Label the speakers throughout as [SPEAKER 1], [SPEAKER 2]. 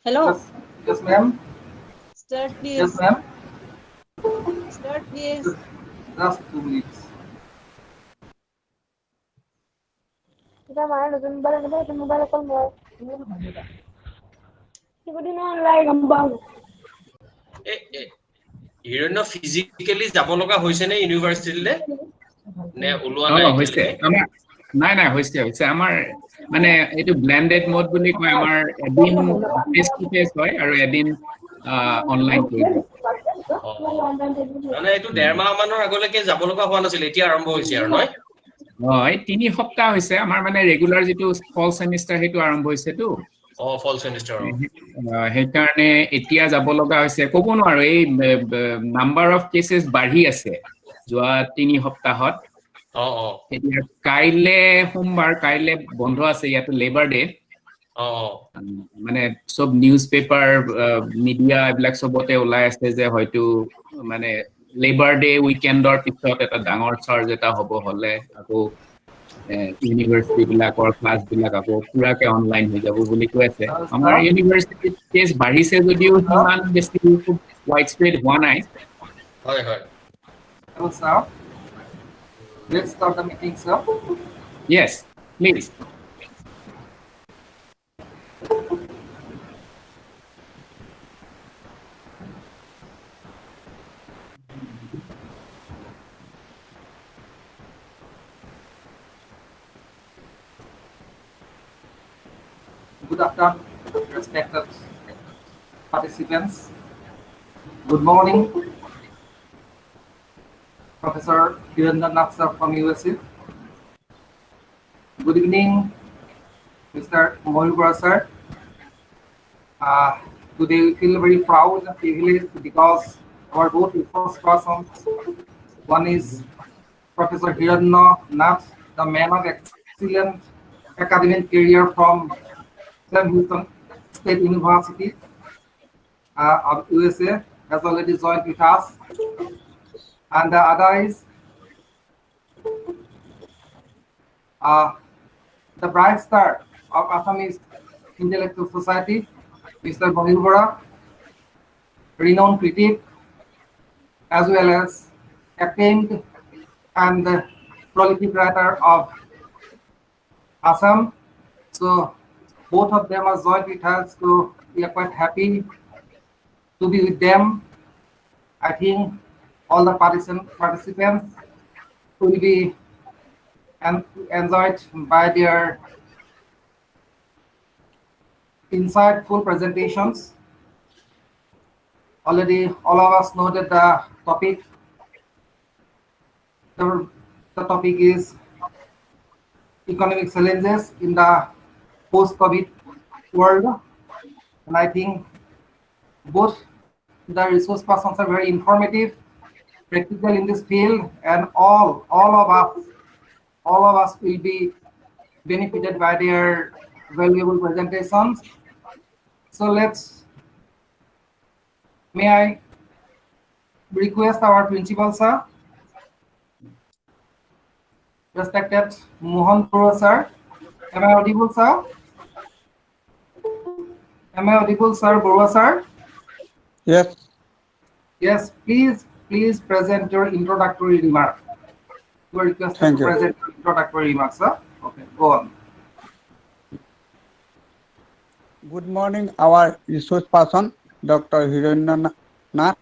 [SPEAKER 1] Hello.
[SPEAKER 2] Yes, yes, ma'am.
[SPEAKER 1] Start,
[SPEAKER 2] Yes,
[SPEAKER 1] please.
[SPEAKER 2] ma'am.
[SPEAKER 1] Start, please.
[SPEAKER 2] Just, just 2 minutes.
[SPEAKER 3] Kita main dengan balik kita mobile call mo. Siguro na like gambang.
[SPEAKER 4] Hiranya physically যাব লগা হৈছে নে ইউনিভাৰ্চিটিলে নে ওলোৱা নাই
[SPEAKER 5] হৈছে
[SPEAKER 4] এতিয়ালৈকে
[SPEAKER 5] আমাৰ নাই হৈছে আমাৰ মানে এইটো ব্লেন্ডেড মোড বুলি কয় আমাৰ এদিন ফেস টু ফেস হয় আৰু এদিন অনলাইন কৰিব
[SPEAKER 4] মানে এইটো 1.5 মাহ মানৰ আগলৈকে যাব লগা হোৱা নাছিল এতিয়া আৰম্ভ হৈছে আৰু নহয়
[SPEAKER 5] হয় 3 সপ্তাহ হৈছে আমাৰ মানে ৰেগুলাৰ যেটো ফল সেমিস্টাৰ হেতু আৰম্ভ হৈছেটো
[SPEAKER 4] ফল সেমিস্টাৰ
[SPEAKER 5] সেইকাৰণে এতিয়া যাব লগা হৈছে ক'ব নোৱাৰো এই নাম্বাৰ অফ কেसेছ বাঢ়ি আছে যোৱা 3 সপ্তাহত এতিয়া কাইলে সোমবাৰ কাইলে বন্ধ আছে ইয়াতে লেবাৰ ডে মানে সব নিউজ পেপাৰ মিডিয়া এইবিলাক সবতে ওলাই আছে যে হয়তো মানে লেবাৰ ডে উইকেণ্ডৰ পিছত এটা ডাঙৰ চাৰ্জ এটা হ'ব হলে আকৌ ইউনিভাৰ্চিটি বিলাকৰ ক্লাছ বিলাক আকৌ পুৰাকে অনলাইন হৈ যাব বুলি কৈ আছে আমাৰ ইউনিভাৰ্চিটি কেছ বাঢ়িছে যদিও ইমান বেছি ওয়াইড স্প্ৰেড হোৱা নাই
[SPEAKER 4] হয় হয়
[SPEAKER 2] Hello, sir. Let's start the meeting, sir.
[SPEAKER 5] Yes, please.
[SPEAKER 2] Good afternoon, respected participants. Good morning, Professor Hirandranath sir from USA. Good evening, Mr. Mohibura sir. Today we feel very proud and privileged because our both resource persons, one is Professor Hirandranath, the man of excellent academic career from Sam Houston State University of USA, has already joined with us, and the other is the bright star of Assamese Intellectual Society, Mr. Mohibura, renowned critic, as well as acclaimed and prolific writer of Assam. So both of them are joined with us, so we are quite happy to be with them. I think all the participants will be enjoyed by their insightful presentations. Already all of us know that the topic is economic challenges in the post-COVID world, and I think both the resource persons are very informative, practical in this field, and all of us will be benefited by their valuable presentations. So may I request our principal sir, respected Mohan Pura sir. Am I audible, sir? Am I audible, sir? Borua sir?
[SPEAKER 6] Yes.
[SPEAKER 2] Yes, please present your introductory remark. You are requested to present your introductory remarks, sir. Okay, go on.
[SPEAKER 6] Good morning, our resource person, Dr. Hirandranath,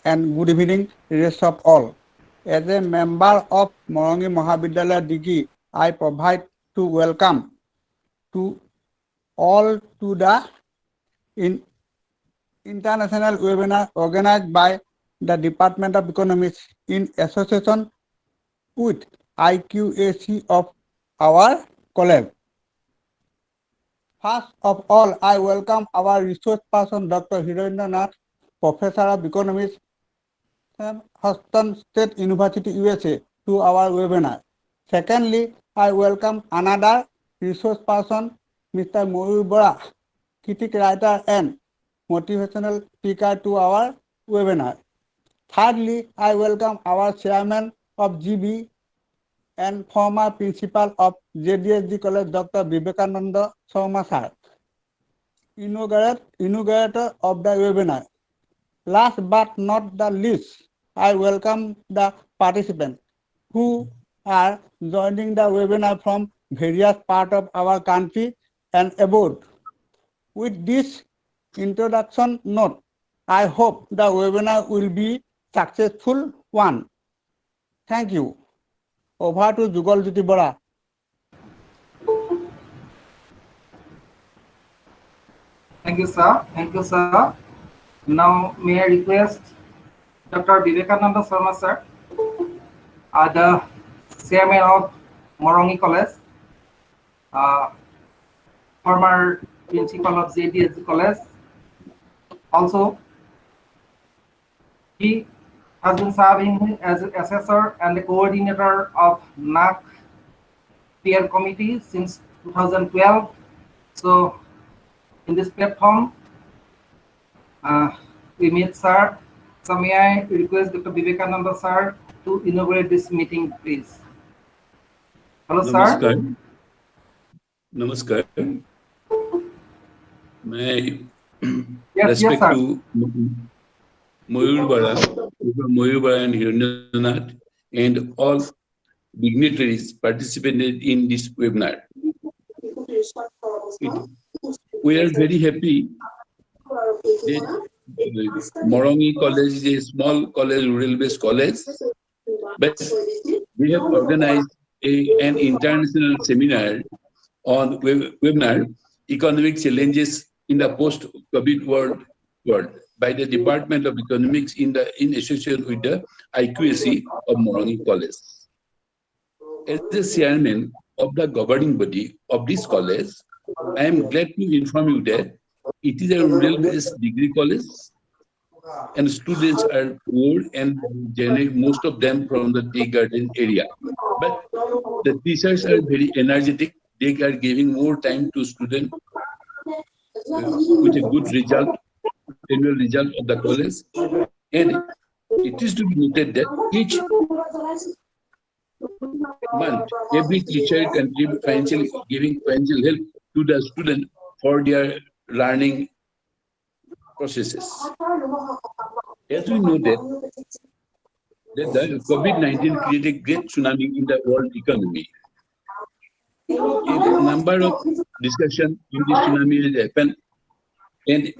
[SPEAKER 6] and good evening, rest of all. As a member of Marangi Mahabidyalaya degree, I provide to welcome to all to the international webinar organized by the Department of Economics in association with IQAC of our college. First of all, I welcome our resource person, Dr. Hirandranath, Professor of Economics, Houston State University, USA, to our webinar. Secondly, I welcome another resource person, Mr. Mohibura, critic writer and motivational speaker, to our webinar. Thirdly, I welcome our chairman of GB and former principal of JDSG College, Dr. Vivekananda Sharma sir. inaugurator of the webinar. Last but not the least, I welcome the participants who are joining the webinar from various parts of our country and abroad. With this introduction note, I hope the webinar will be successful one. Thank you. Over to Jugal Jyoti Bora.
[SPEAKER 2] Thank you, sir. Thank you, sir. Now, may I request Dr. Vivekananda Sharma, sir, the chairman of Marangi College, former principal of JDSG College. Also, he has been serving as an assessor and the coordinator of NAC peer committee since 2012. So, in this platform, we meet sir. So may I request Dr. Vivekananda sir to inaugurate this meeting, please. Hello,
[SPEAKER 7] Namaskar.
[SPEAKER 2] sir.
[SPEAKER 7] Namaskar. My
[SPEAKER 2] Yes,
[SPEAKER 7] respect
[SPEAKER 2] sir.
[SPEAKER 7] to Mayur Bara and Hiranyanath and all dignitaries participated in this webinar. We are very happy that Marangi College is a small college, rural-based college, but we have organized an international seminar on webinar economic challenges in the post-COVID world by the Department of Economics in association with the IQAC of Marangi College. As the chairman of the governing body of this college, I am glad to inform you that it is a rural-based degree college, and students are poor and generally most of them from the tea garden area. But the teachers are very energetic. They are giving more time to students with a good result, annual result of the college. And it is to be noted that each month, every teacher can give giving financial help to the student for their learning processes. As we know that the COVID-19 created great tsunami in the world economy. A number of discussions in this tsunami has happened, and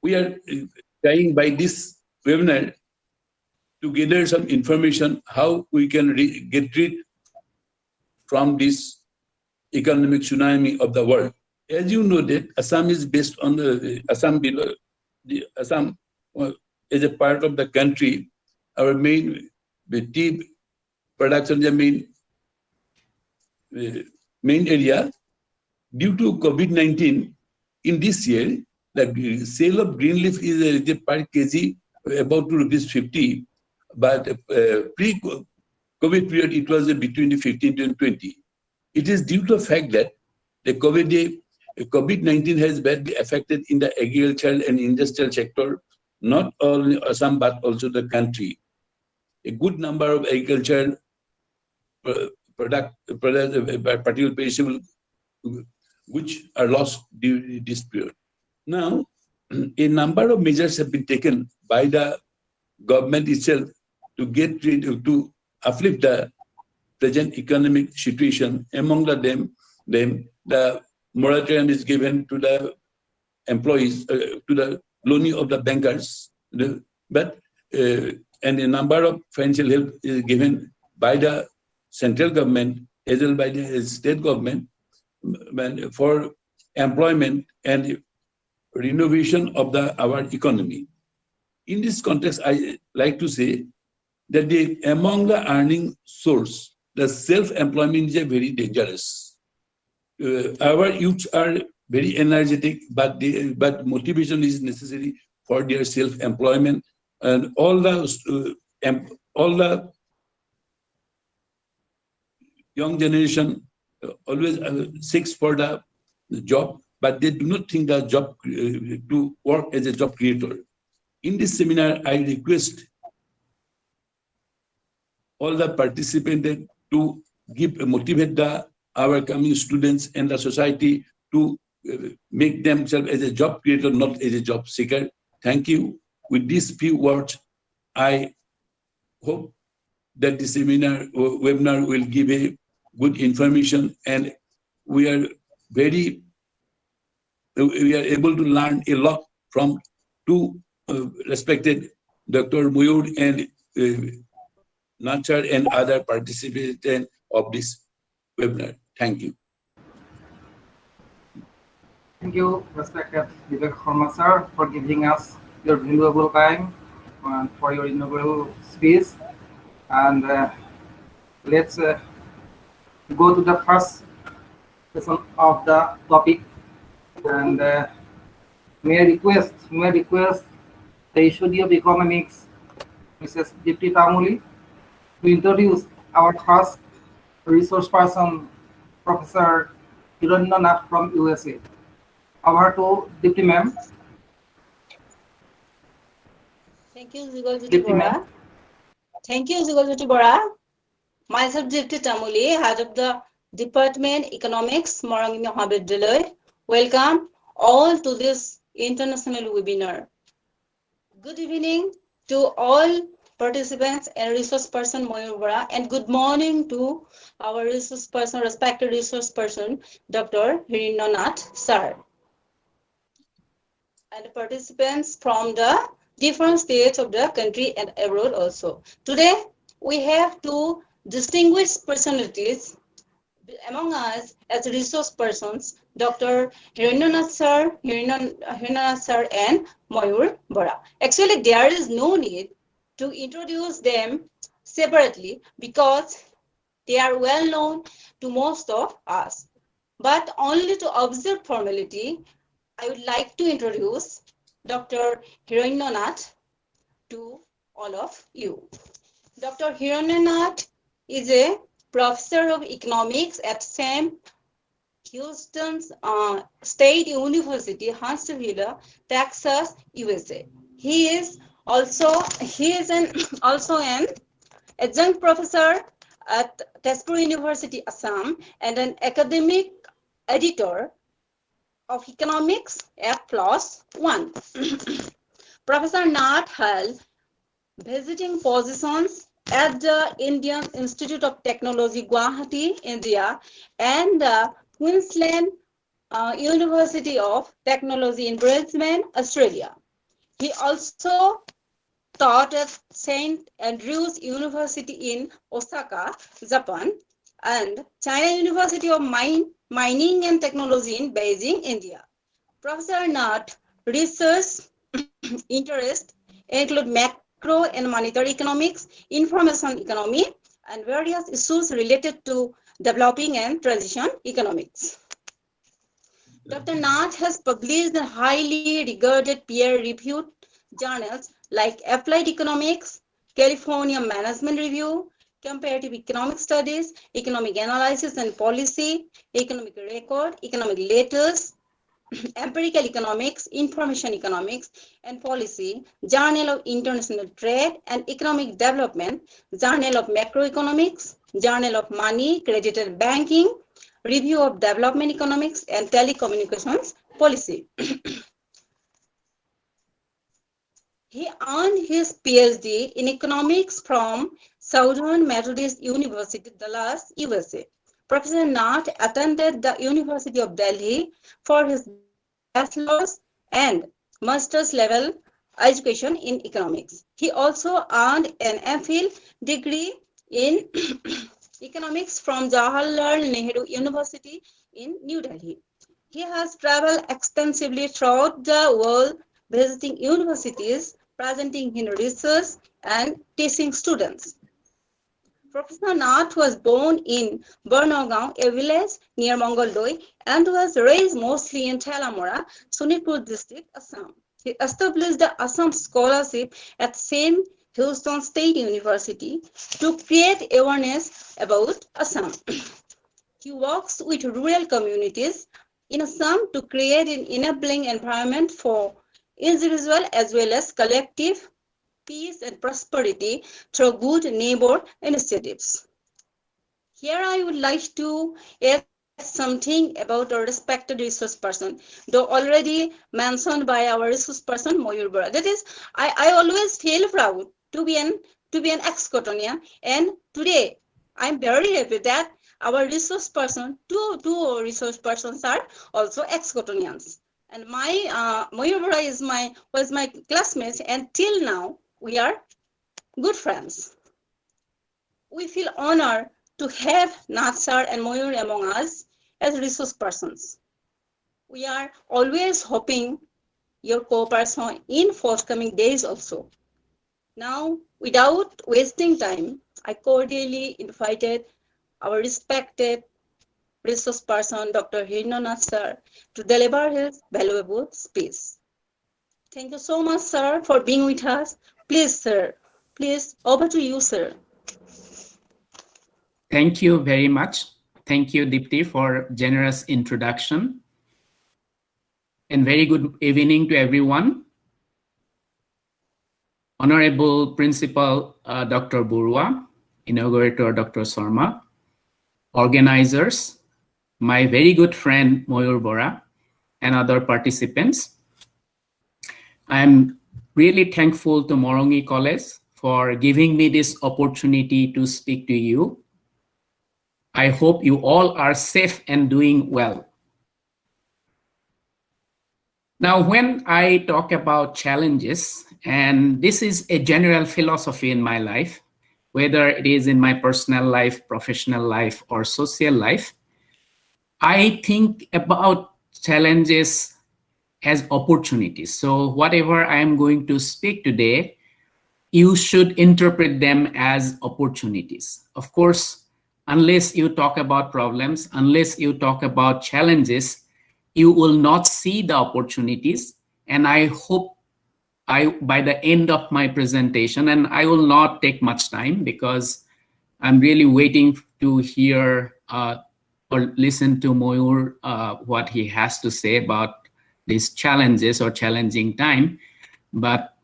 [SPEAKER 7] we are trying by this webinar to gather some information how we can get rid from this economic tsunami of the world. As you know that Assam is based on the Assam is a part of the country. Our main tea production, the main area. Due to COVID-19, in this year, the sale of green leaf is per kg about ₹50, but pre-COVID period it was between 15 and 20. It is due to the fact that the COVID-19 has badly affected in the agricultural and industrial sector, not only Assam but also the country. A good number of agricultural particular perishable which are lost during this period. Now, a number of measures have been taken by the government itself to to uplift the present economic situation. Among them, the moratorium is given to the employees, to the loaning of the bankers, and a number of financial help is given by the central government as well by the state government for employment and renovation of our economy. In this context, I like to say that among the earning source, the self-employment is very dangerous. Our youths are very energetic, but motivation is necessary for their self-employment, and all the young generation always seeks for the job, but they do not think the job to work as a job creator. In this seminar, I request all the participants to motivate our coming students and the society to make themselves as a job creator, not as a job seeker. Thank you. With these few words, I hope that the seminar or webinar will give a good information, and we are able to learn a lot from two respected Dr. Muyur and Nachar and other participants of this webinar. Thank you.
[SPEAKER 2] Thank you, respected Vivek Sharma sir, for giving us your valuable time and for your inaugural speech. And let's go to the first session of the topic. And may I request the HOD of Economics, Mrs. Dipti Tamuli, to introduce our first resource person, Professor Hiranya Nath from USA. Over to Dipti ma'am.
[SPEAKER 1] Thank you, Jugaljuti
[SPEAKER 2] Dipti
[SPEAKER 1] Bora.
[SPEAKER 2] ma'am.
[SPEAKER 1] Thank you, Jugaljuti Bora. Myself, Dipti Tamuli, head of the Department Economics, Marangi Mahabidyalaya. Welcome all to this international webinar. Good evening to all participants and resource person Mayur Bora, and good morning to our resource person, respected resource person, Dr. Hiranya Nath sir, and participants from the different states of the country and abroad also. Today, we have two distinguished personalities among us as resource persons, Dr. Hiranya Nath sir and Mayur Bora. Actually, there is no need to introduce them separately because they are well known to most of us. But only to observe formality, I would like to introduce Dr. Hiranya Nath to all of you. Dr. Hiranya Nath is a professor of economics at Sam Houston's State University, Huntsville, Texas, USA. He is also an adjunct professor at Tezpur University, Assam, and an academic editor of economics at +1. Professor Nath held visiting positions at the Indian Institute of Technology, Guwahati, India, and the Queensland University of Technology in Brisbane, Australia. He also taught at St. Andrews University in Osaka, Japan, and China University of Mining and Technology in Beijing, India. Professor Nath research interests include macro and monetary economics, information economy, and various issues related to developing and transition economics. Dr. Nath has published in highly regarded peer-reviewed journals like Applied Economics, California Management Review, Comparative Economic Studies, Economic Analysis and Policy, Economic Record, Economic Letters, Empirical Economics, Information Economics and Policy, Journal of International Trade and Economic Development, Journal of Macroeconomics, Journal of Money, Credit and Banking, Review of Development Economics and Telecommunications Policy. He earned his PhD in economics from Southern Methodist University, Dallas, USA. Professor Nath attended the University of Delhi for his bachelor's and master's level education in economics. He also earned an MPhil degree in economics from Jawaharlal Nehru University in New Delhi. He has traveled extensively throughout the world, visiting universities, presenting his research, and teaching students. Professor Nath was born in Barnagaon, a village near Mongoldoi, and was raised mostly in Thelamora, Sonitpur district, Assam. He established the Assam Scholarship at St. Houston State University to create awareness about Assam. He works with rural communities in Assam to create an enabling environment for individual as well as collective peace and prosperity through good neighbor initiatives. Here I would like to add something about our respected resource person, though already mentioned by our resource person Mayur Bora. That is, I always feel proud to be an ex-Cotonia, and today I'm very happy that our resource person, two resource persons are also ex-Cotonians. And my Mayur Bora was my classmate, and till now we are good friends. We feel honored to have Nath sir and Mayur among us as resource persons. We are always hoping your cooperation in forthcoming days also. Now, without wasting time, I cordially invited our respected resource person, Dr. Hirnonath sir, to deliver his valuable speech. Thank you so much, sir, for being with us. Please, sir, please, over to you, sir.
[SPEAKER 5] Thank you very much. Thank you, Dipti, for generous introduction. And very good evening to everyone. Honorable Principal Dr. Burua, Inaugurator Dr. Sharma, organizers, my very good friend Mayur Bora, and other participants. I am really thankful to Marangi College for giving me this opportunity to speak to you. I hope you all are safe and doing well. Now, when I talk about challenges, and this is a general philosophy in my life, whether it is in my personal life, professional life, or social life, I think about challenges as opportunities. So whatever I am going to speak today, you should interpret them as opportunities. Of course, unless you talk about problems, unless you talk about challenges, you will not see the opportunities. And I hope by the end of my presentation, and I will not take much time because I'm really waiting to hear or listen to Mayur, what he has to say about these challenges or challenging time. But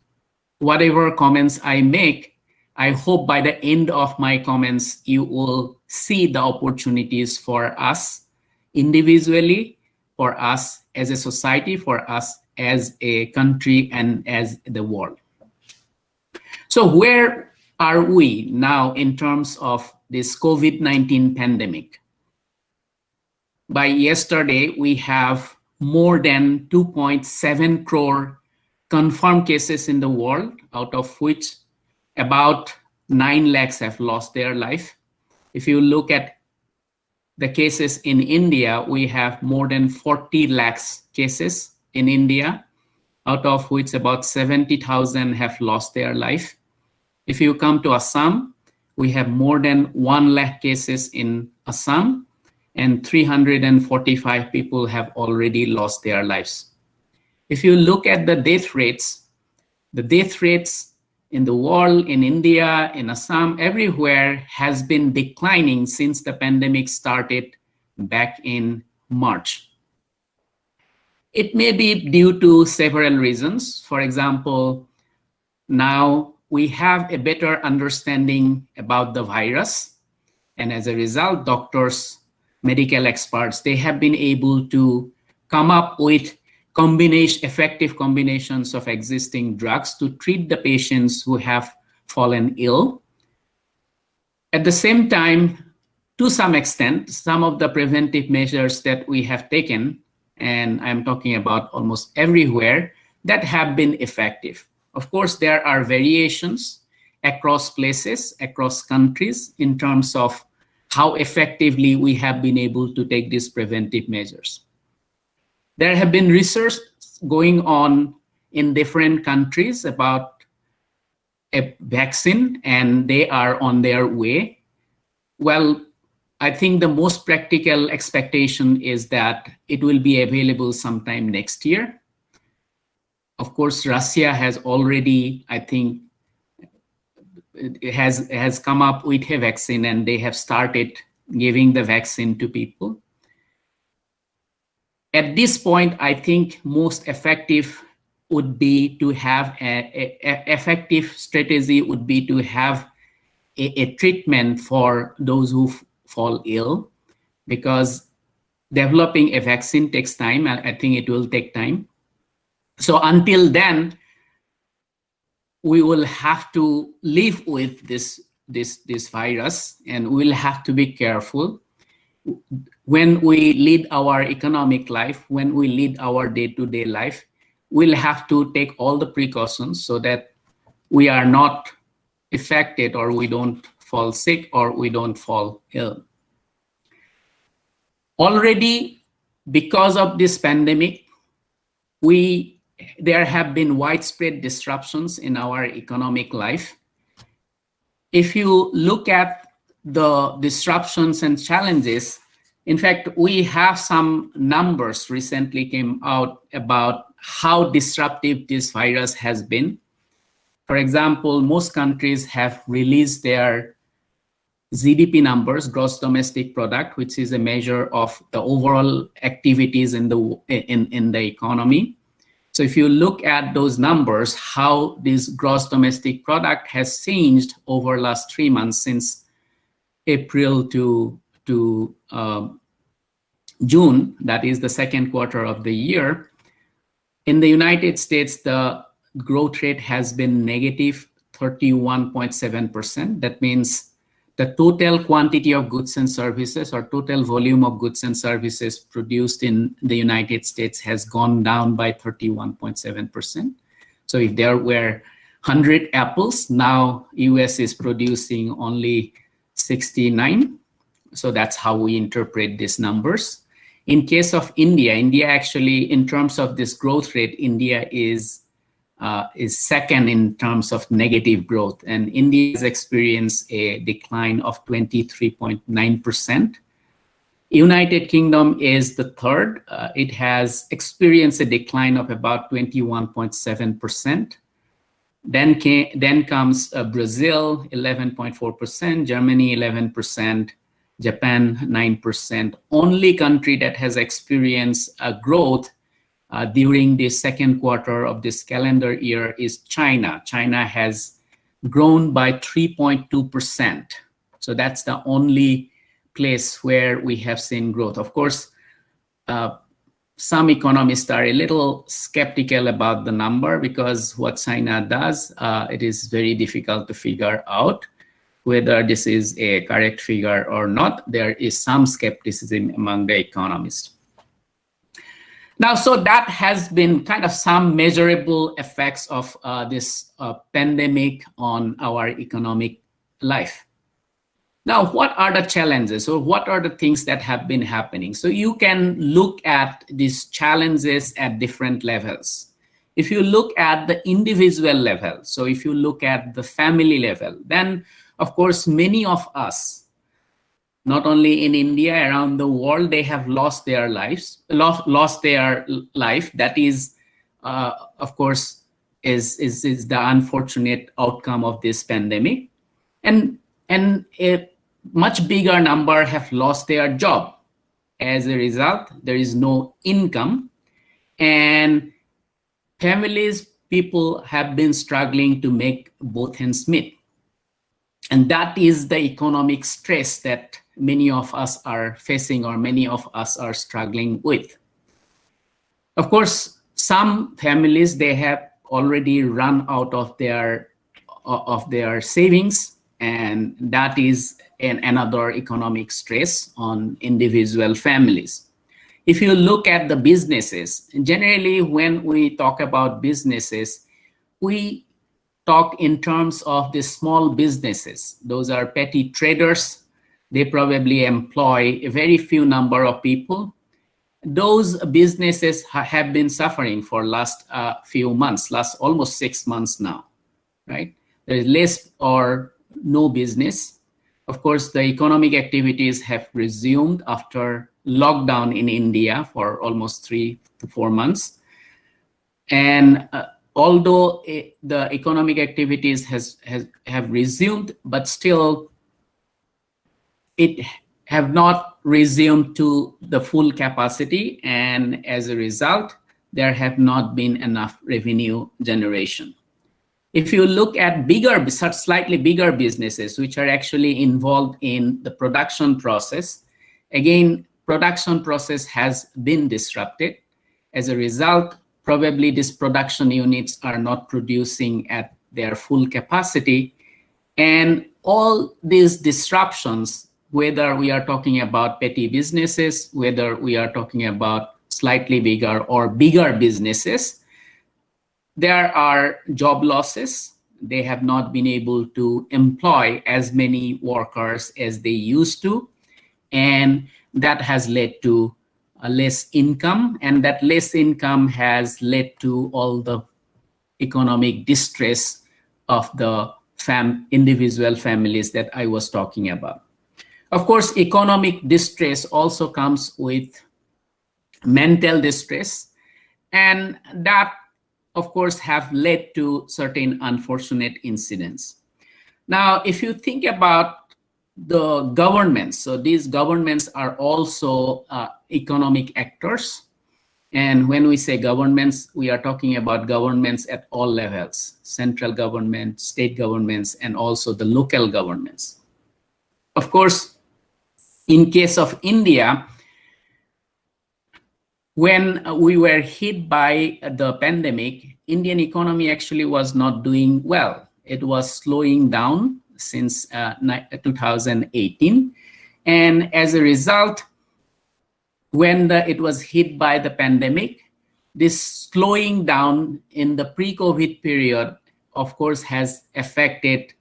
[SPEAKER 5] whatever comments I make, I hope by the end of my comments, you will see the opportunities for us individually, for us as a society, for us as a country, and as the world. So where are we now in terms of this COVID-19 pandemic? By yesterday, we have more than 2.7 crore confirmed cases in the world, out of which about 9 lakhs have lost their life. If you look at the cases in India, we have more than 40 lakhs cases in India, out of which about 70,000 have lost their life. If you come to Assam, we have more than 1 lakh cases in Assam, and 345 people have already lost their lives. If you look at the death rates in the world, in India, in Assam, everywhere has been declining since the pandemic started back in March. It may be due to several reasons. For example, now we have a better understanding about the virus, and as a result, doctors, medical experts, they have been able to come up with effective combinations of existing drugs to treat the patients who have fallen ill. At the same time, to some extent, some of the preventive measures that we have taken, and I'm talking about almost everywhere, that have been effective. Of course, there are variations across places, across countries, in terms of how effectively we have been able to take these preventive measures. There have been research going on in different countries about a vaccine, and they are on their way. Well, I think the most practical expectation is that it will be available sometime next year. Of course, Russia has already, I think, it has come up with a vaccine, and they have started giving the vaccine to people. At this point, I think most effective would be to have effective strategy would be to have a treatment for those who fall ill, because developing a vaccine takes time. I think it will take time. So until then, we will have to live with this virus, and we'll have to be careful when we lead our economic life, when we lead our day-to-day life. We'll have to take all the precautions so that we are not affected, or we don't fall sick, or we don't fall ill. Already, because of this pandemic, there have been widespread disruptions in our economic life. If you look at the disruptions and challenges, in fact, we have some numbers recently came out about how disruptive this virus has been. For example, most countries have released their GDP numbers, gross domestic product, which is a measure of the overall activities in the economy. So if you look at those numbers, how this gross domestic product has changed over last 3 months, since April to June, that is the second quarter of the year. In the United States, the growth rate has been negative 31.7%. That means the total quantity of goods and services, or total volume of goods and services produced in the United States, has gone down by 31.7%. So if there were 100 apples, now US is producing only 69. So that's how we interpret these numbers. In case of India actually, in terms of this growth rate, India is second in terms of negative growth, and India has experienced a decline of 23.9%. United Kingdom is the third. It has experienced a decline of about 21.7%. Then comes Brazil, 11.4%, Germany, 11%, Japan, 9%. Only country that has experienced a growth during the second quarter of this calendar year is China. China has grown by 3.2%. So that's the only place where we have seen growth. Of course, some economists are a little skeptical about the number, because what China does, it is very difficult to figure out whether this is a correct figure or not. There is some skepticism among the economists. Now, so that has been kind of some measurable effects of this pandemic on our economic life. Now, what are the challenges, or what are the things that have been happening? So you can look at these challenges at different levels. If you look at the individual level, so if you look at the family level, then of course many of us, not only in India, around the world, they have lost their lives, lost their life. That is, of course, is the unfortunate outcome of this pandemic. And a much bigger number have lost their job. As a result, there is no income. And families, people have been struggling to make both ends meet. And that is the economic stress that many of us are facing, or many of us are struggling with. Of course, some families, they have already run out of their savings, and that is another economic stress on individual families. If you look at the businesses, generally when we talk about businesses, we talk in terms of the small businesses. Those are petty traders. They probably employ a very few number of people. Those businesses have been suffering for last few months, last almost 6 months now, right? There is less or no business. Of course, the economic activities have resumed after lockdown in India for almost 3 to 4 months. And although the economic activities have resumed, but still it have not resumed to the full capacity, and as a result, there have not been enough revenue generation. If you look at slightly bigger businesses, which are actually involved in the production process, again, production process has been disrupted. As a result, probably these production units are not producing at their full capacity. And all these disruptions, whether we are talking about petty businesses, whether we are talking about slightly bigger or bigger businesses, there are job losses. They have not been able to employ as many workers as they used to. And that has led to less income. And that less income has led to all the economic distress of the individual families that I was talking about. Of course, economic distress also comes with mental distress. And that, of course, have led to certain unfortunate incidents. Now, if you think about the governments, so these governments are also economic actors. And when we say governments, we are talking about governments at all levels, central government, state governments, and also the local governments. Of course, in case of India, when we were hit by the pandemic, Indian economy actually was not doing well. It was slowing down since 2018. And as a result, when it was hit by the pandemic, this slowing down in the pre-COVID period, of course, has affected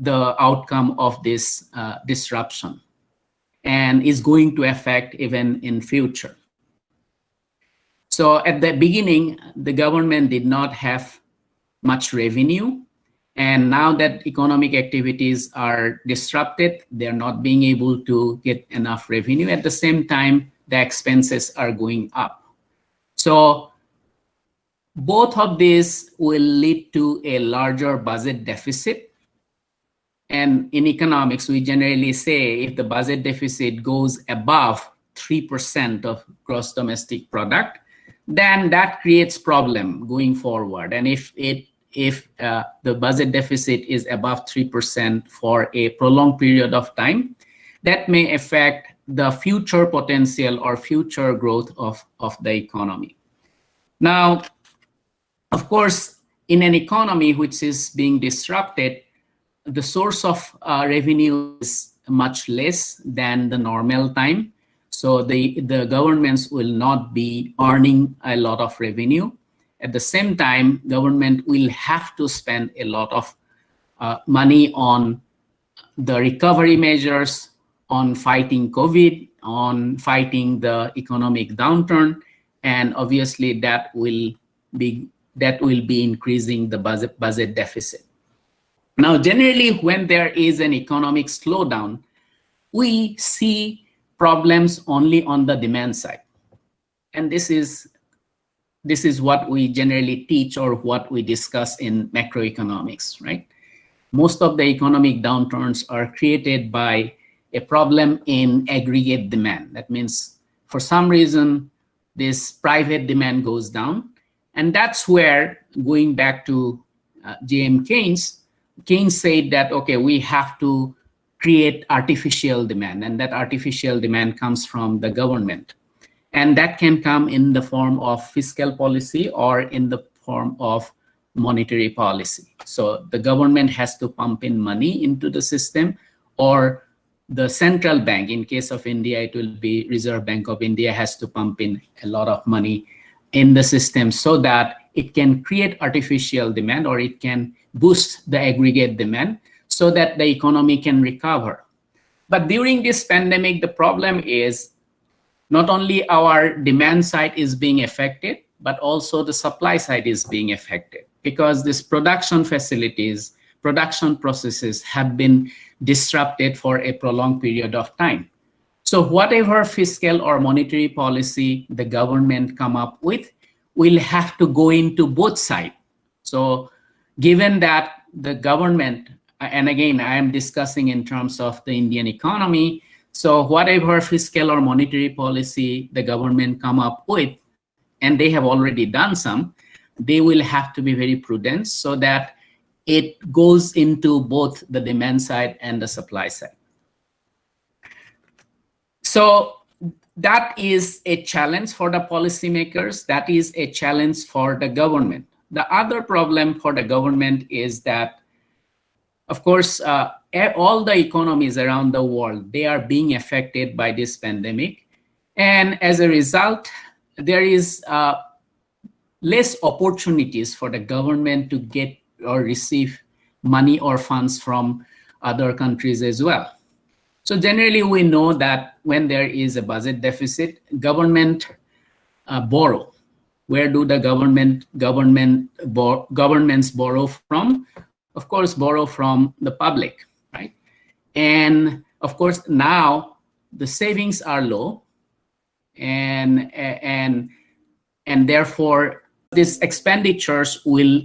[SPEAKER 5] the outcome of this disruption and is going to affect even in future. So at the beginning, the government did not have much revenue. And now that economic activities are disrupted, they're not being able to get enough revenue. At the same time, the expenses are going up. So both of these will lead to a larger budget deficit. And in economics, we generally say if the budget deficit goes above 3% of gross domestic product, then that creates problem going forward. And if the budget deficit is above 3% for a prolonged period of time, that may affect the future potential or future growth of the economy. Now, of course, in an economy which is being disrupted, the source of revenue is much less than the normal time. So the governments will not be earning a lot of revenue. At the same time, government will have to spend a lot of money on the recovery measures, on fighting COVID, on fighting the economic downturn, and obviously that will be increasing the budget deficit. Now, generally, when there is an economic slowdown, we see problems only on the demand side, and this is what we generally teach or what we discuss in macroeconomics, right? Most of the economic downturns are created by a problem in aggregate demand. That means for some reason, this private demand goes down. And that's where, going back to J.M. Keynes said that, okay, we have to create artificial demand. And that artificial demand comes from the government. And that can come in the form of fiscal policy or in the form of monetary policy. So the government has to pump in money into the system, or the central bank, in case of India, it will be Reserve Bank of India, has to pump in a lot of money in the system so that it can create artificial demand, or it can boost the aggregate demand so that the economy can recover. But during this pandemic, the problem is not only our demand side is being affected, but also the supply side is being affected, because these production facilities, production processes have been disrupted for a prolonged period of time. So whatever fiscal or monetary policy the government come up with will have to go into both sides. So given that the government, and again, I am discussing in terms of the Indian economy, so whatever fiscal or monetary policy the government come up with, and they have already done some, they will have to be very prudent so that it goes into both the demand side and the supply side. So that is a challenge for the policymakers. That is a challenge for the government. The other problem for the government is that, of course, all the economies around the world, they are being affected by this pandemic. And as a result, there is less opportunities for the government to get or receive money or funds from other countries as well. So generally, we know that when there is a budget deficit, government borrow. Where do the governments borrow from? Of course, borrow from the public, right? And of course, now the savings are low, and therefore these expenditures will